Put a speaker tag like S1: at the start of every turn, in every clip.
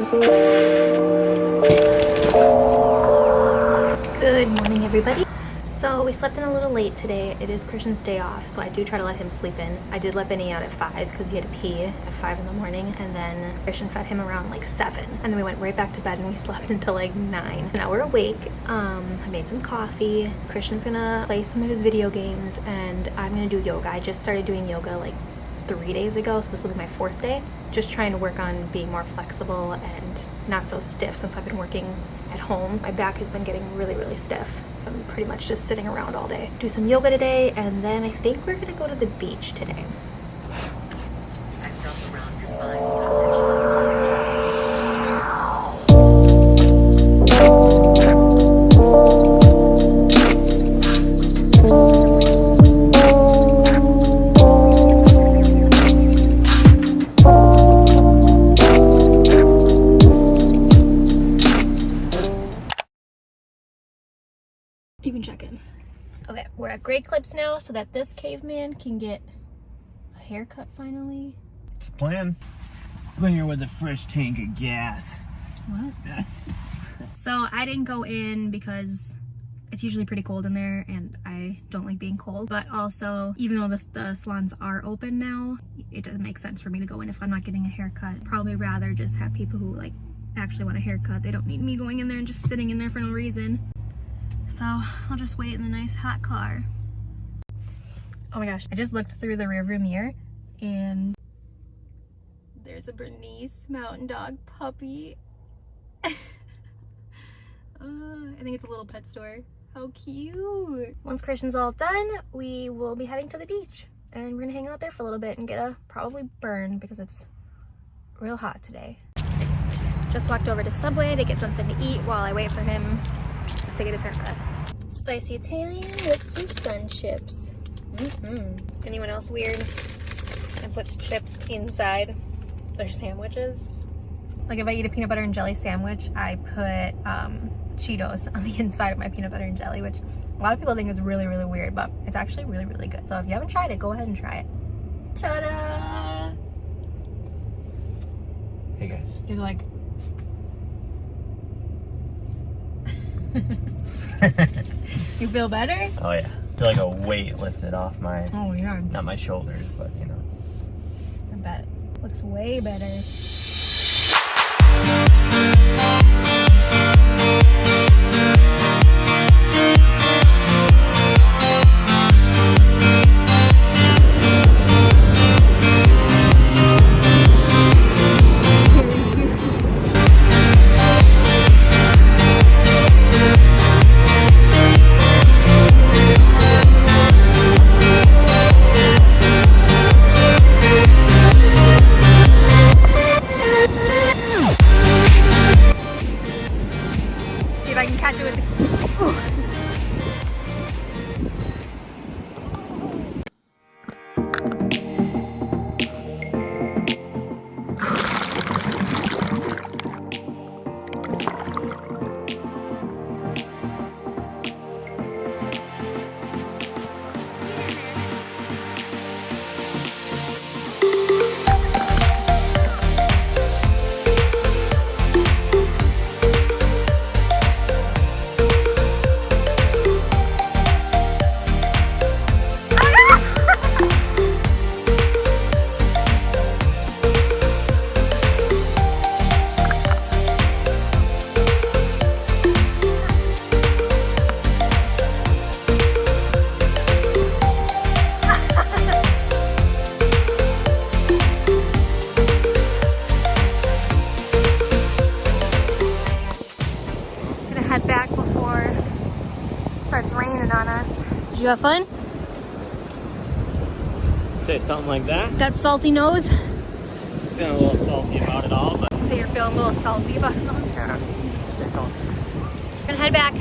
S1: Good morning, everybody. So we slept in a little late today. It is Christian's day off, so I do try to let him sleep in. I did let Benny out at 5 because he had to pee at 5 in the morning, and then Christian fed him around like 7, and then we went right back to bed and we slept until like 9. Now we're awake. I made some coffee. Christian's gonna play some of his video games, and I'm gonna do yoga. I just started doing yoga like 3 days ago, so this will be my 4th day. Just trying to work on being more flexible and not so stiff since I've been working at home. My back has been getting really stiff. I'm pretty much just sitting around all day. Do some yoga today, and then I think we're gonna go to the beach today. You can check in. Okay, we're at Great Clips now so that this caveman can get a haircut finally.
S2: It's the plan. I'm here with a fresh tank of gas.
S1: What? So I didn't go in because it's usually pretty cold in there and I don't like being cold. But also, even though the salons are open now, it doesn't make sense for me to go in if I'm not getting a haircut. Probably rather just have people who like actually want a haircut. They don't need me going in there and just sitting in there for no reason. So I'll just wait in the nice hot car. Oh my gosh, I just looked through the rearview mirror and there's a Bernese mountain dog puppy. I think it's a little pet store. How cute. Once Christian's all done, we will be heading to the beach and we're gonna hang out there for a little bit and get a probably burn because it's real hot today. Just walked over to Subway to get something to eat while I wait for him to get his haircut. Spicy Italian with some sun chips. Anyone else weird and puts chips inside their sandwiches? Like if I eat a peanut butter and jelly sandwich, I put Cheetos on the inside of my peanut butter and jelly, which a lot of people think is really weird, but it's actually really good. So if you haven't tried it, go ahead and try it. Ta-da!
S2: Hey guys.
S1: You're like, you feel better?
S2: Oh yeah. I feel like a weight lifted off my,
S1: Oh yeah.
S2: not my shoulders, but you know.
S1: I bet. Looks way better. If I can catch it with the... Head back before it starts raining on us. Did you have fun?
S2: Say something like that.
S1: That salty nose?
S2: Feeling a little salty about it all, but
S1: So you're feeling a little salty about it all?
S2: yeah, stay salty.
S1: We're gonna head back.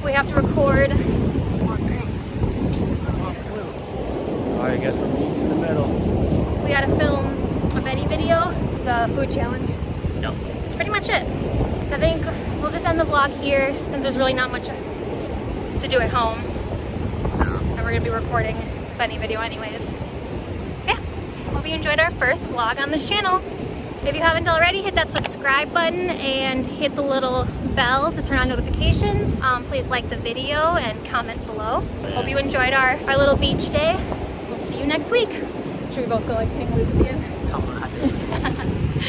S1: We have to record.
S2: Alright, I guess we're meeting in the middle.
S1: We gotta film a Benny video, the food challenge.
S2: Yep.
S1: That's pretty much it. So I think we'll just end the vlog here since there's really not much to do at home. And we're gonna be recording the Benny video anyways. Yeah, hope you enjoyed our first vlog on this channel. If you haven't already, hit that subscribe button and hit the little bell to turn on notifications. Please like the video and comment below. Hope you enjoyed our little beach day. We'll see you next week. Should we both go like hang loose at the end?
S2: Come on.